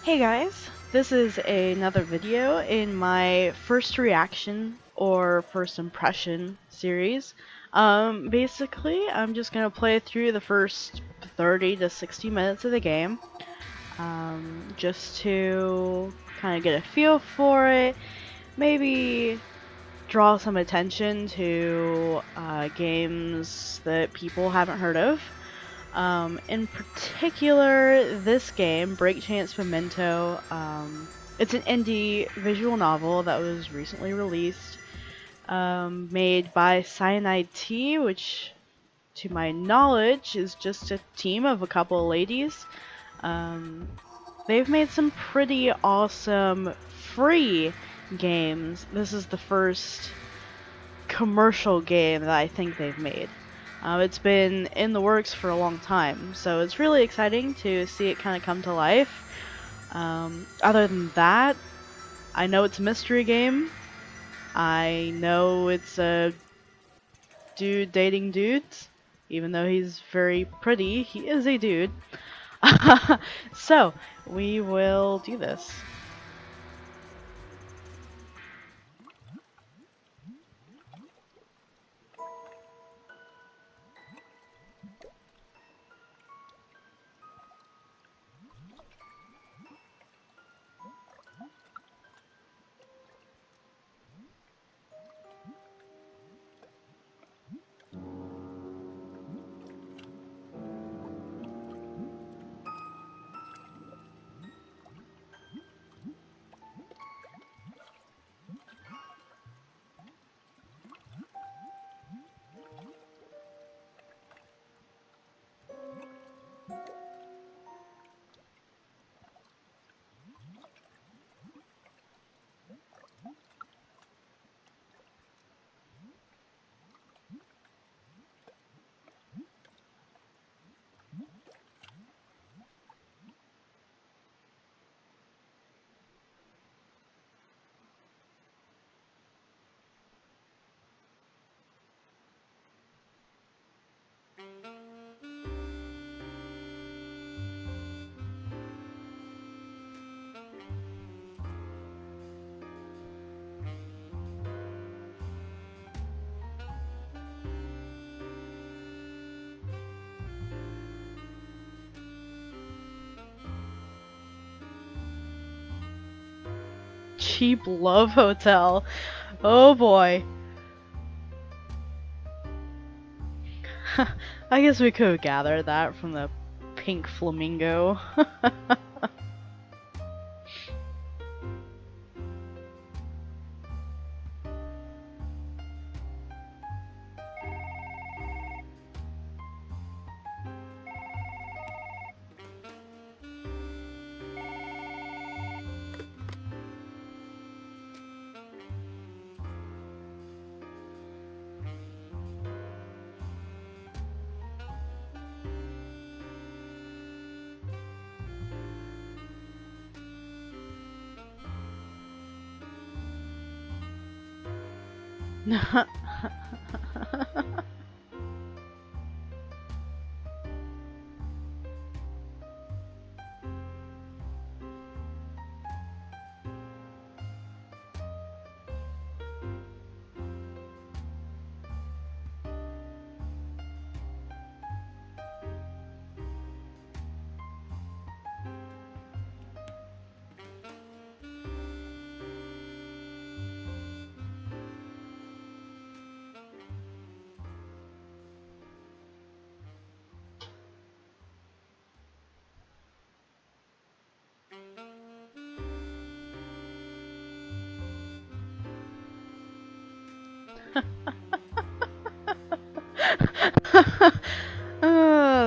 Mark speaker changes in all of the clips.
Speaker 1: Hey guys, this is another video in my first reaction or first impression series. Basically, I'm just gonna play through the first 30 to 60 minutes of the game, just to kind of get a feel for it, maybe draw some attention to games that people haven't heard of. In particular, this game, Chance Memento, it's an indie visual novel that was recently released, made by Cyanide Tea, which, to my knowledge, is just a team of a couple of ladies. Um, they've made some pretty awesome free games. This is the first commercial game that I think they've made. It's been in the works for a long time, so it's really exciting to see it kind of come to life. Other than that, I know it's a mystery game. I know it's a dude dating dudes. Even though he's very pretty, he is a dude. So, we will do this. Cheap Love Hotel. Oh boy. I guess we could have gathered that from the pink flamingo.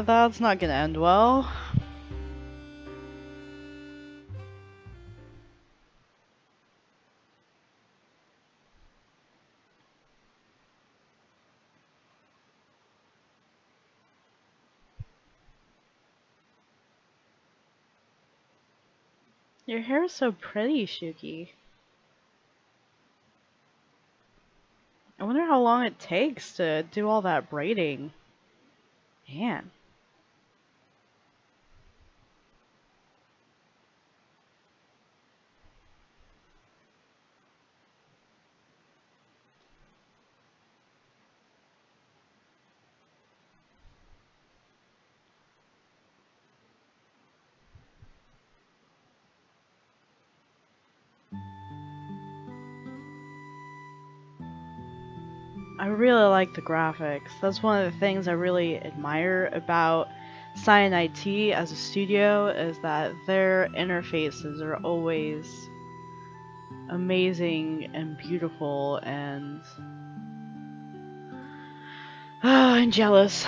Speaker 1: That's not gonna end well. Your hair is so pretty, Shuki. I wonder how long it takes to do all that braiding. Man. I really like the graphics. That's one of the things I really admire about Cyanide Tea as a studio is that their interfaces are always amazing and beautiful and I'm jealous.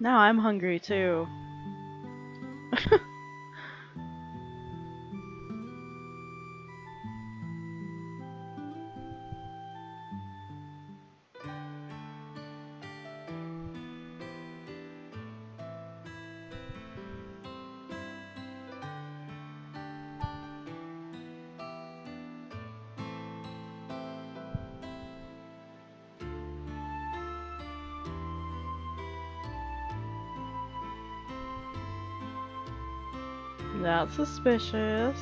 Speaker 1: Now I'm hungry too. That's suspicious.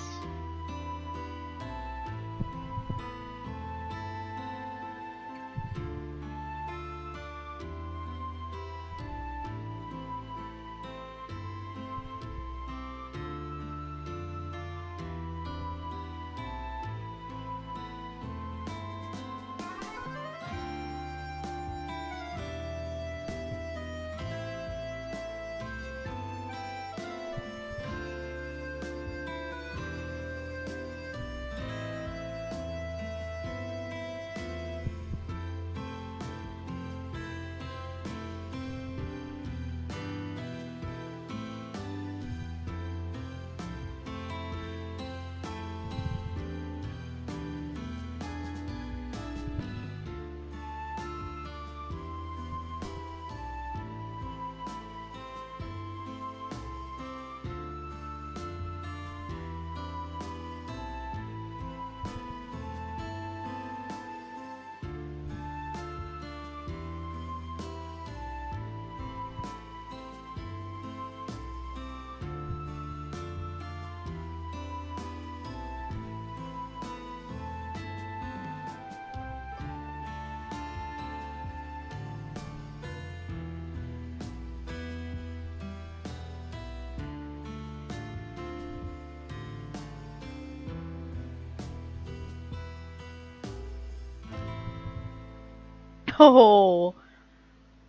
Speaker 1: Oh,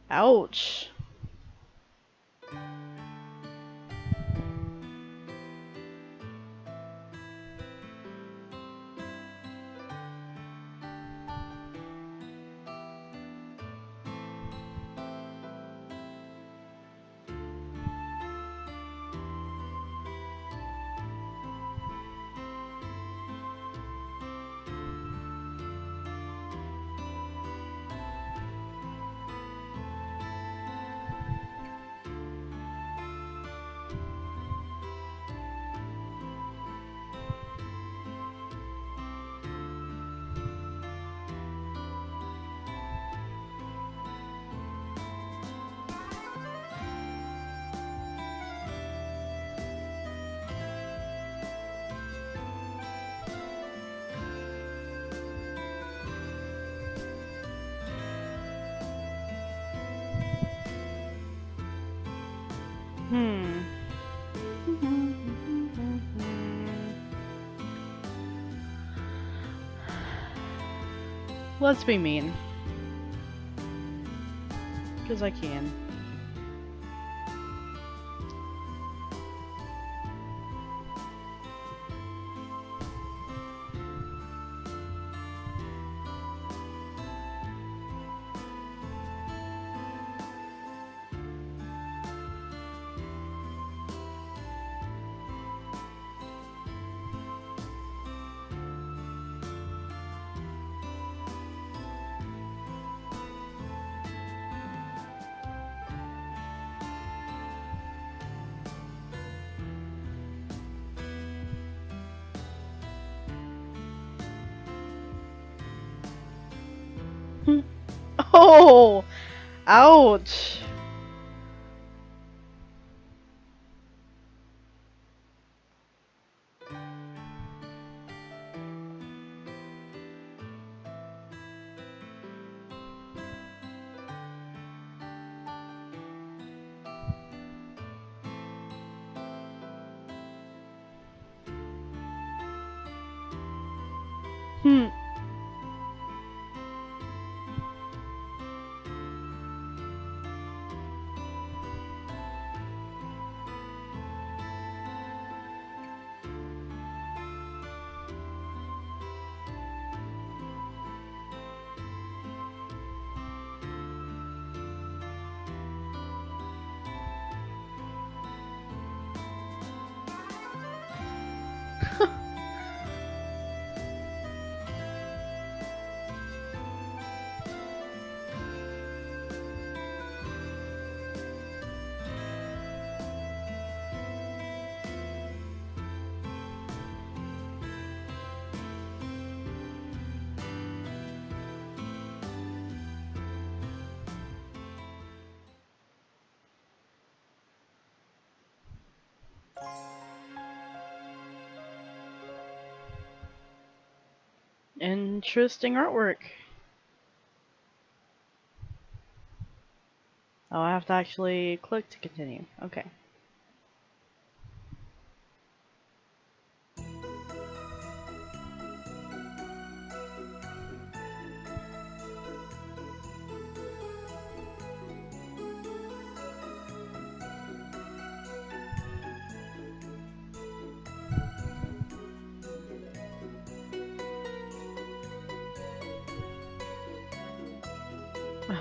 Speaker 1: Ouch. Hmm. Let's be mean. Because I can. Oh! Ouch! Hmm. Interesting artwork. Oh, I have to actually click to continue. Okay.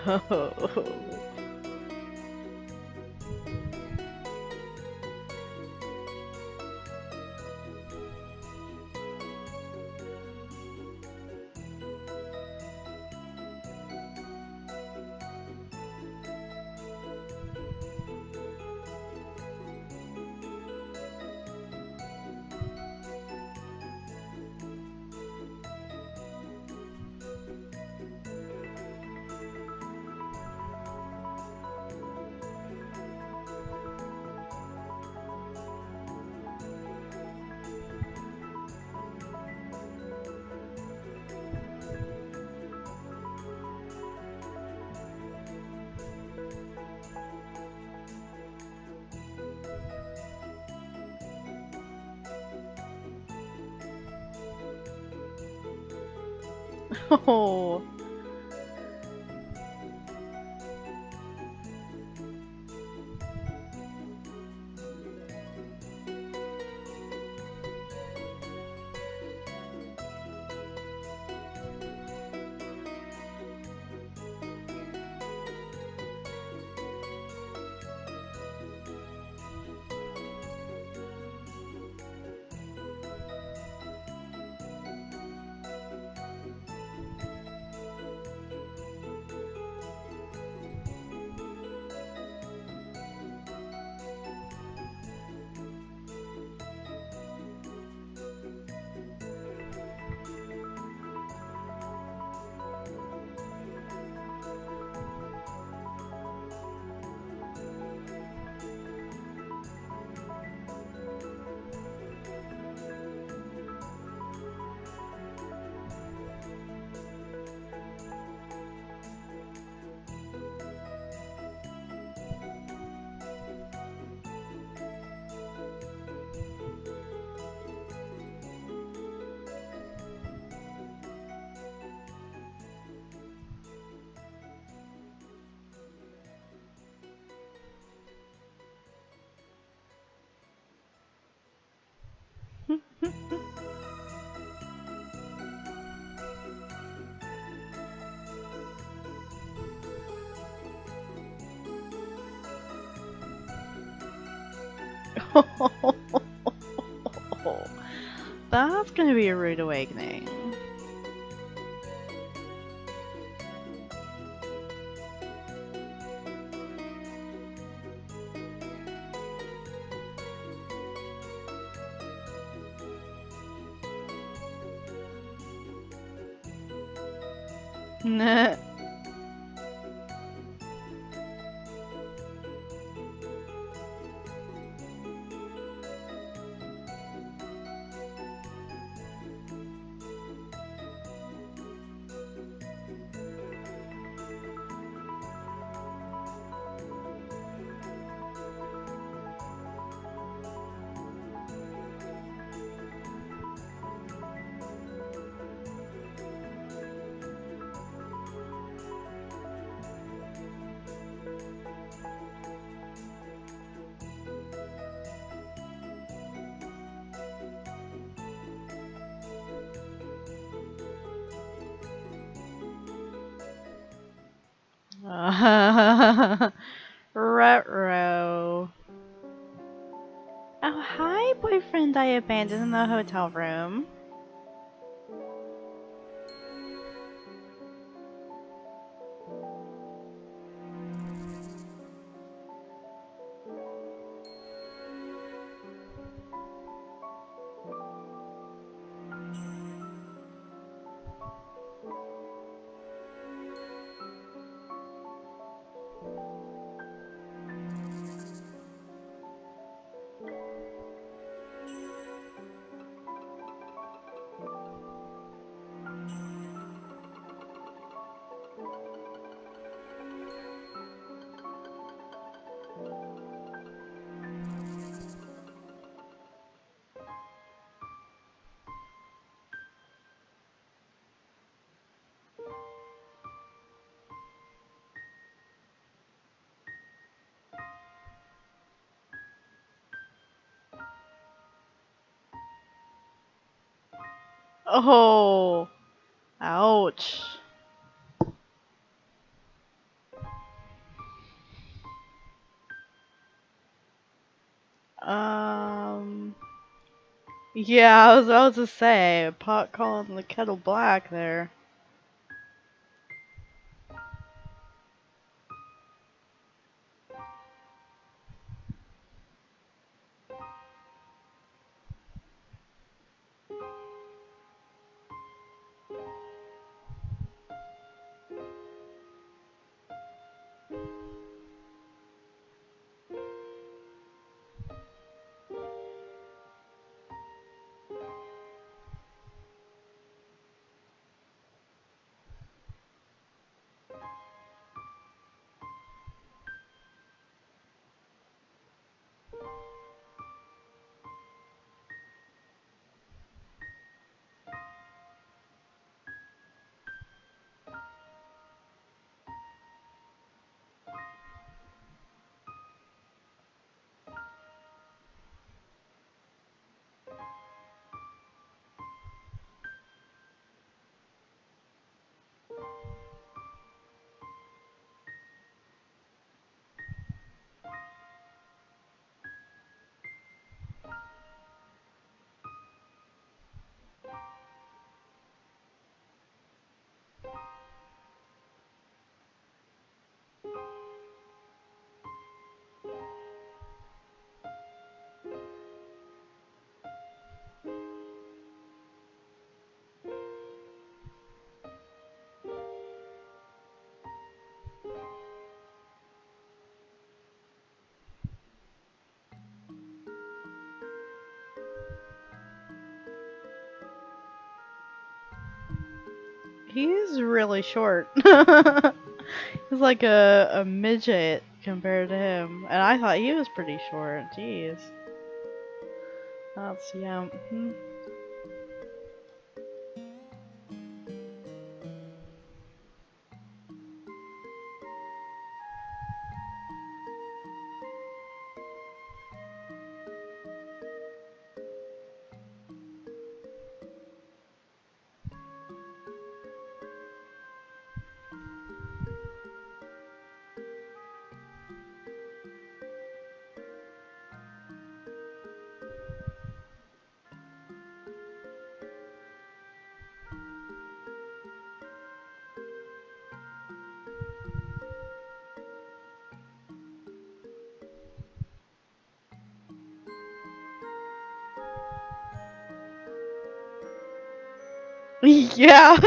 Speaker 1: Oh. That's gonna be a rude awakening. Nah. Retro. Oh, hi, boyfriend I abandoned in the hotel room. Oh, ouch. Um, yeah, I was about to say, pot calling the kettle black there. He's really short. He's like a midget compared to him. And I thought he was pretty short. Jeez. That's, yeah. Yeah.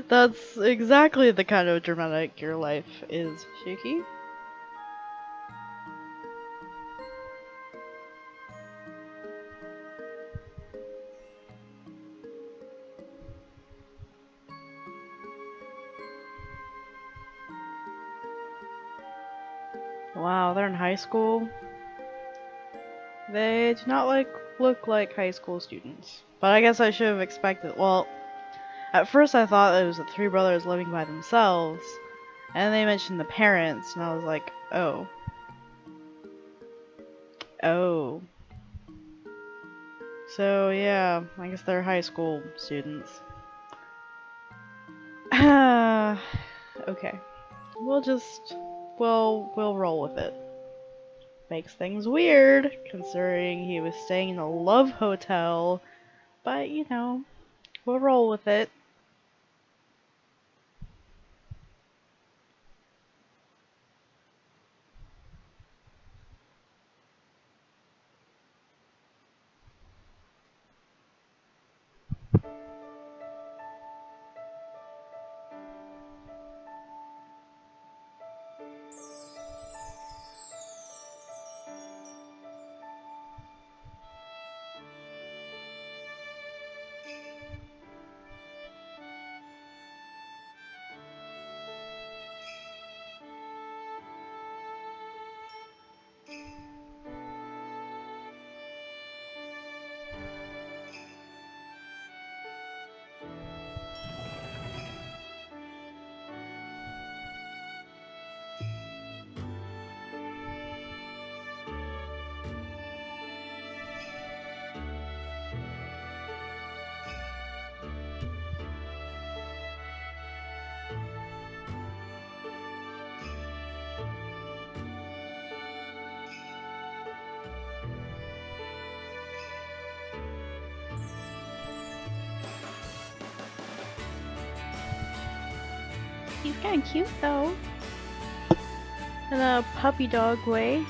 Speaker 1: That's exactly the kind of dramatic your life is, Shaky. Wow, they're in high school. They do not look like high school students. But I guess I should have expected. Well, at first I thought it was the three brothers living by themselves, and they mentioned the parents, and I was like, oh, oh. So yeah, I guess they're high school students. Okay, we'll just we'll roll with it. Makes things weird, considering he was staying in a love hotel, but you know, we'll roll with it. He's kind of cute though, in a puppy dog way.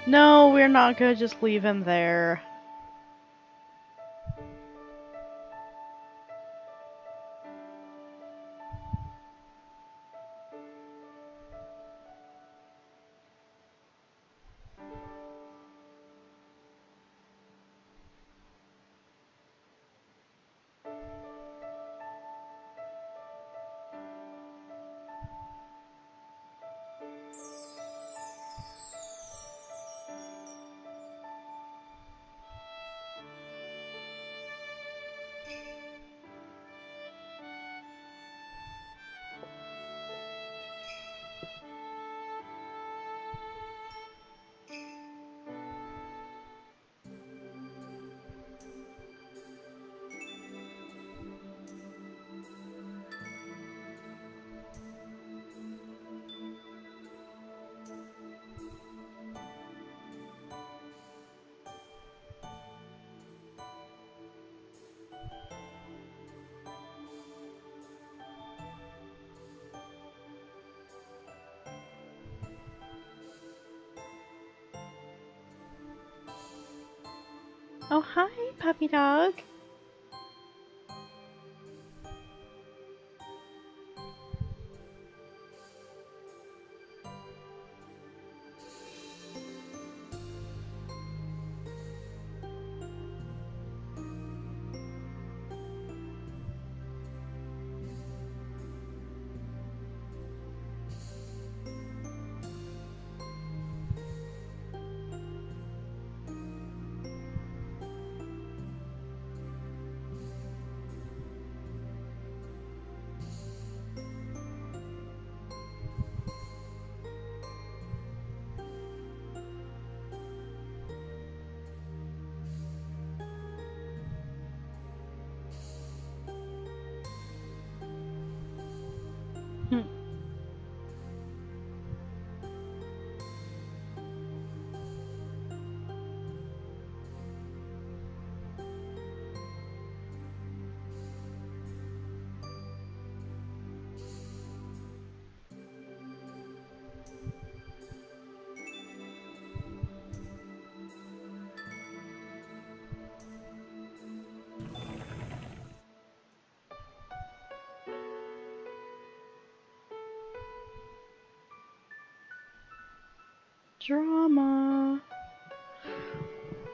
Speaker 1: No, we're not gonna just leave him there. Oh, hi, puppy dog. Drama.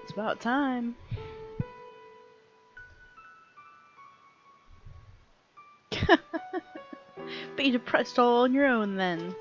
Speaker 1: It's about time. Be depressed all on your own then.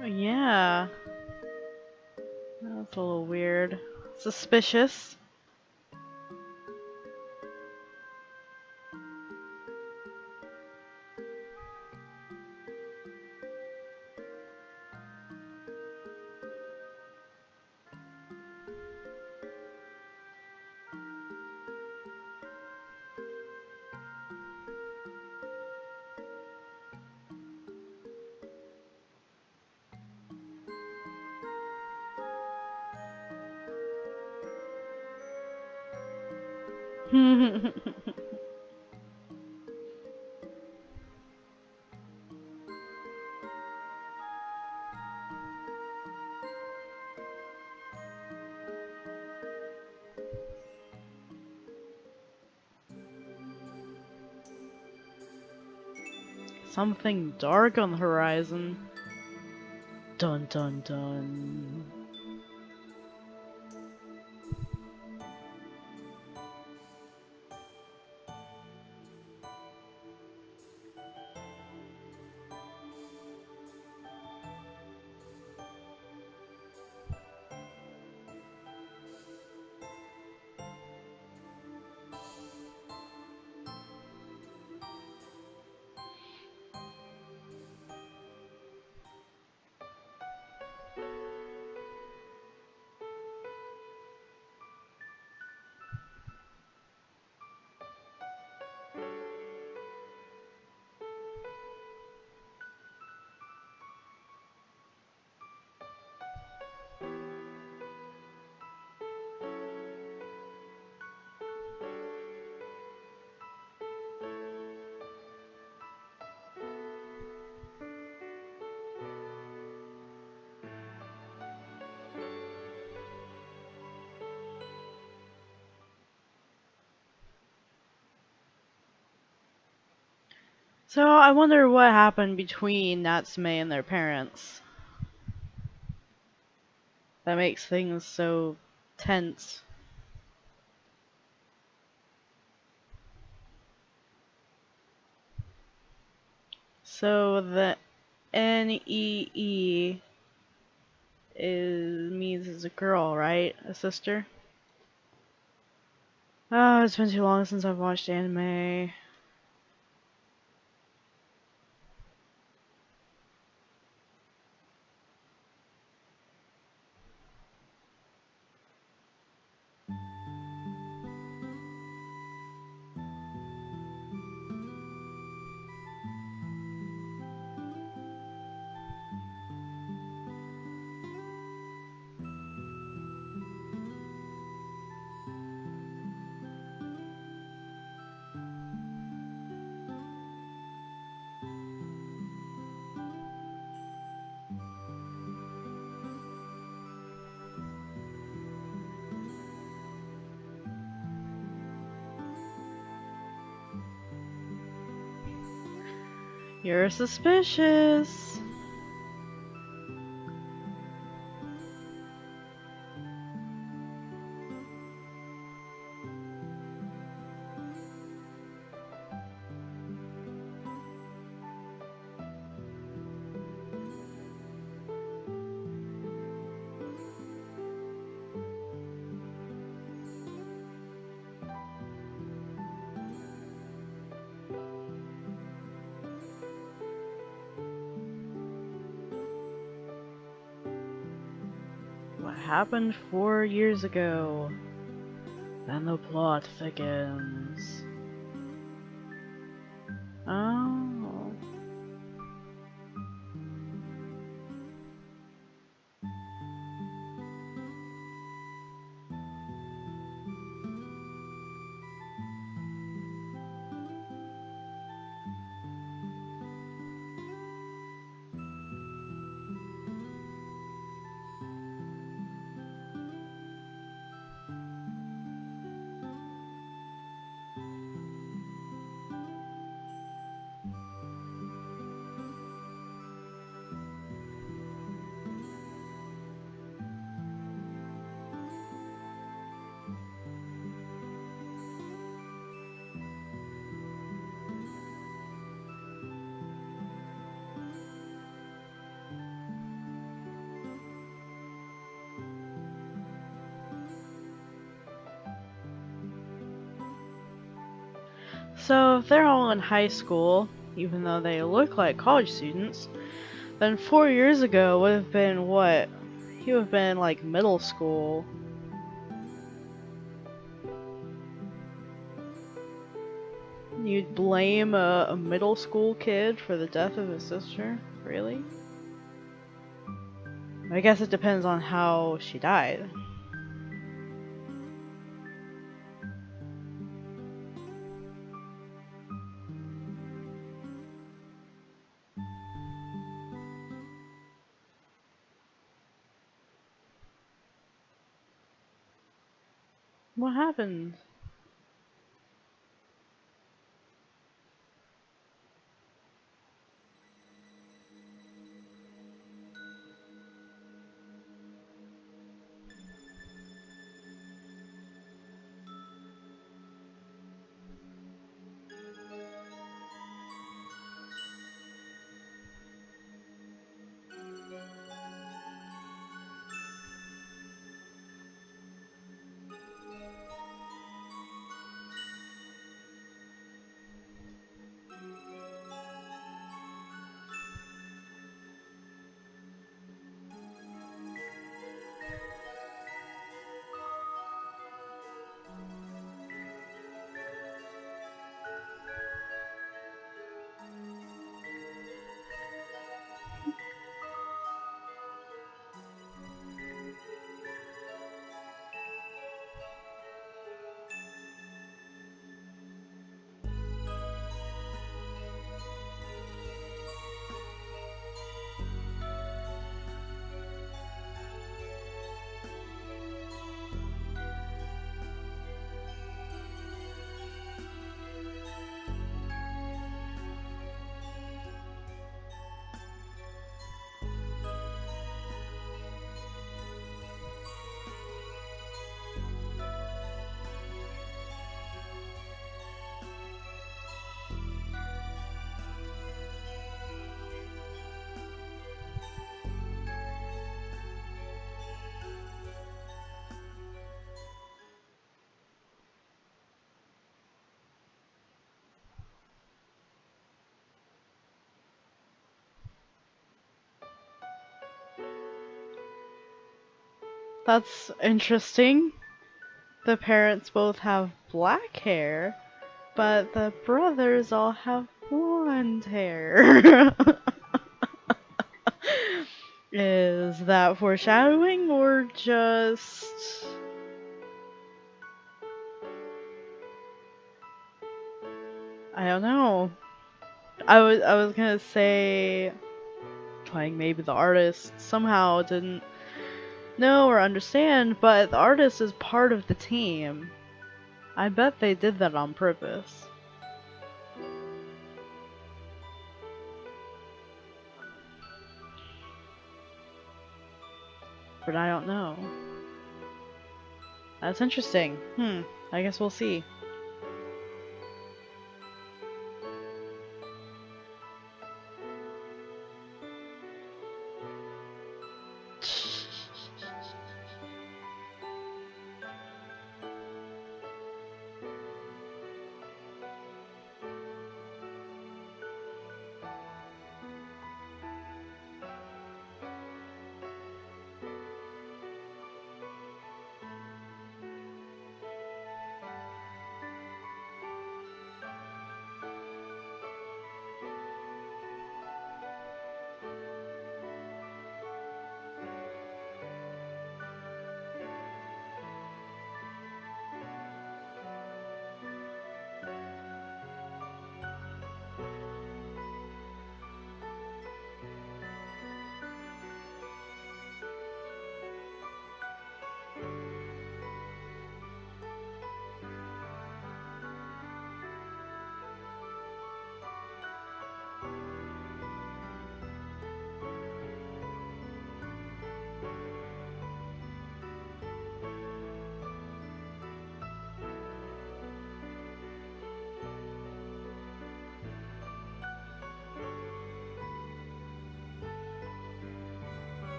Speaker 1: Oh, yeah. That's a little weird. Suspicious. Something dark on the horizon. Dun dun dun. So I wonder what happened between Natsume and their parents. That makes things so tense. So the NEE means it's a girl, right? A sister? Oh, it's been too long since I've watched anime. You're suspicious. What happened 4 years ago? Then the plot thickens. Oh. So if they're all in high school, even though they look like college students, then 4 years ago would have been what? He would have been like middle school. You'd blame a middle school kid for the death of his sister? Really? I guess it depends on how she died. What happened? That's interesting. The parents both have black hair, but the brothers all have blonde hair. Is that foreshadowing or just... I don't know. I was gonna say like maybe the artist somehow didn't know or understand, but the artist is part of the team. I bet they did that on purpose. But I don't know. That's interesting. I guess we'll see.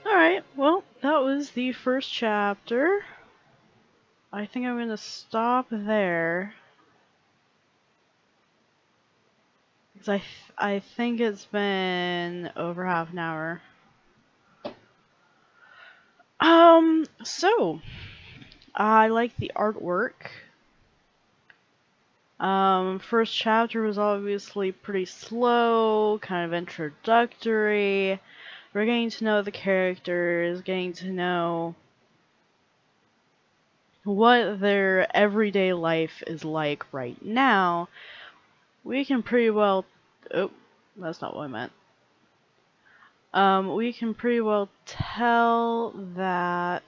Speaker 1: Alright, well, that was the first chapter. I think I'm gonna stop there. Because I think it's been over half an hour. So, I like the artwork. First chapter was obviously pretty slow, kind of introductory. We're getting to know the characters, getting to know what their everyday life is like right now. We can pretty well... Oh, that's not what I meant. We can pretty well tell that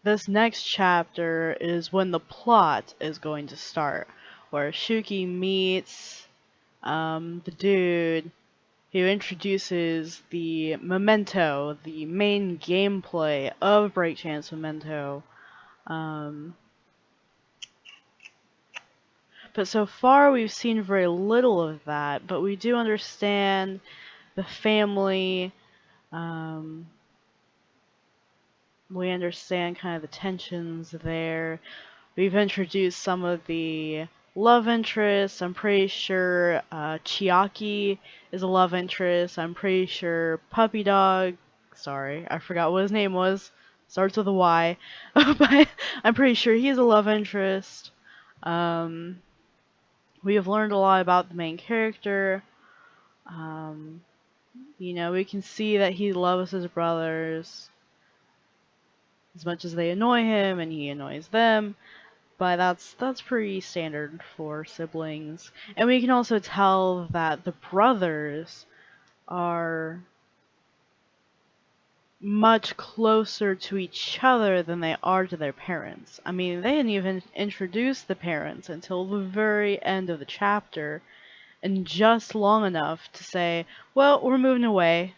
Speaker 1: this next chapter is when the plot is going to start, where Shuki meets the dude who introduces the Memento, the main gameplay of Chance Memento. Um, but so far we've seen very little of that, but we do understand the family. Um, we understand kind of the tensions there. We've introduced some of the love interests. I'm pretty sure Chiaki is a love interest. I'm pretty sure Puppy Dog, sorry, I forgot what his name was. Starts with a Y. But I'm pretty sure he's a love interest. Um, we have learned a lot about the main character. Um, we can see that he loves his brothers as much as they annoy him and he annoys them. But that's pretty standard for siblings. And we can also tell that the brothers are much closer to each other than they are to their parents. I mean, they didn't even introduce the parents until the very end of the chapter, and just long enough to say, well, we're moving away.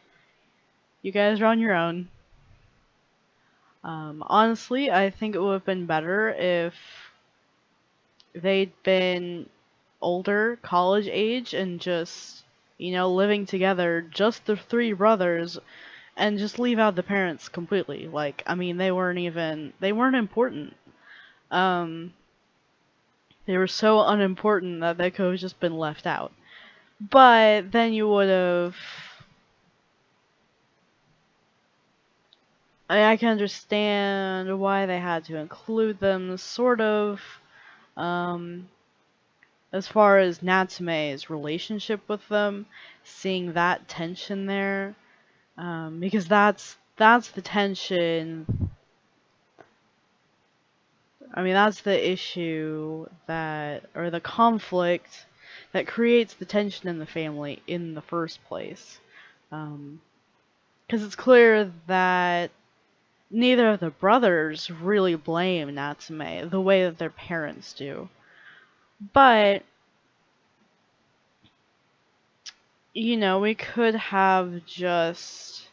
Speaker 1: You guys are on your own. Honestly, I think it would have been better if they'd been older, college age, and just, living together, just the three brothers, and just leave out the parents completely. Like, I mean, they weren't important. Um, they were so unimportant that they could have just been left out. But then you would have. I can understand why they had to include them, sort of. Um, as far as Natsume's relationship with them, seeing that tension there, because that's the tension. I mean, that's the issue or the conflict that creates the tension in the family in the first place. Because it's clear that neither of the brothers really blame Natsume the way that their parents do. But, we could have just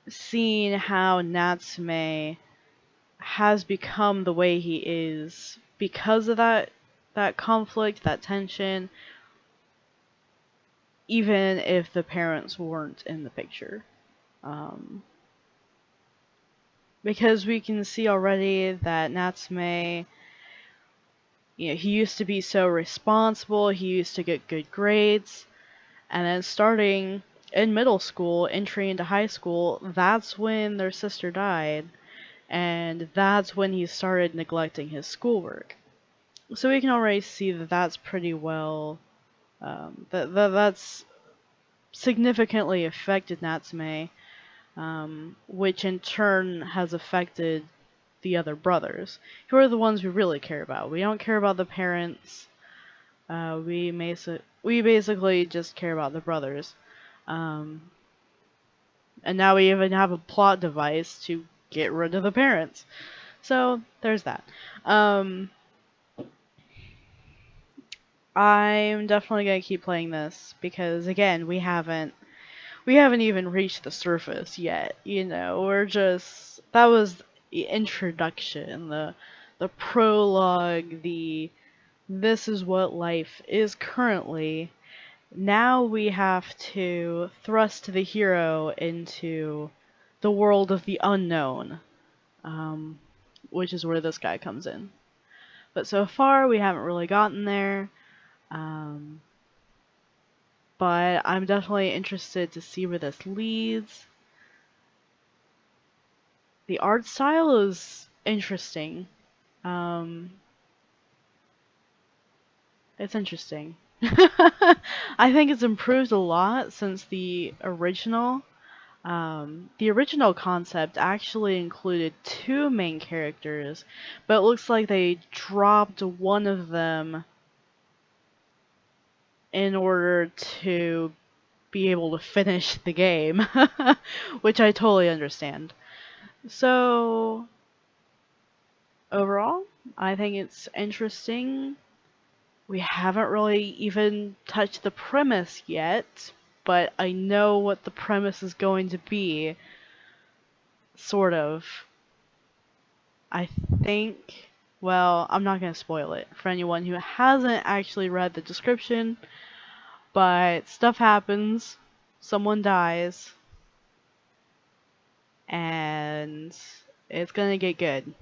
Speaker 1: seen how Natsume has become the way he is because of that conflict, that tension, even if the parents weren't in the picture. Um, because we can see already that Natsume, he used to be so responsible, he used to get good grades, and then starting in middle school, entry into high school, that's when their sister died, and that's when he started neglecting his schoolwork. So we can already see that that's pretty well, that's significantly affected Natsume, which in turn has affected the other brothers, who are the ones we really care about. We don't care about the parents. We basically just care about the brothers. Um, and now we even have a plot device to get rid of the parents. So there's that. I'm definitely gonna keep playing this because again, we haven't even reached the surface yet. We're just that was the introduction, the prologue, the this is what life is currently. Now we have to thrust the hero into the world of the unknown, um, which is where this guy comes in. But so far, we haven't really gotten there. Um, but I'm definitely interested to see where this leads. The art style is interesting. Um, it's interesting. I think it's improved a lot since the original. The original concept actually included two main characters, but it looks like they dropped one of them in order to be able to finish the game, which I totally understand. So, overall, I think it's interesting. We haven't really even touched the premise yet. but I know what the premise is going to be, sort of. I think, well, I'm not going to spoil it for anyone who hasn't actually read the description, but stuff happens, someone dies, and it's going to get good.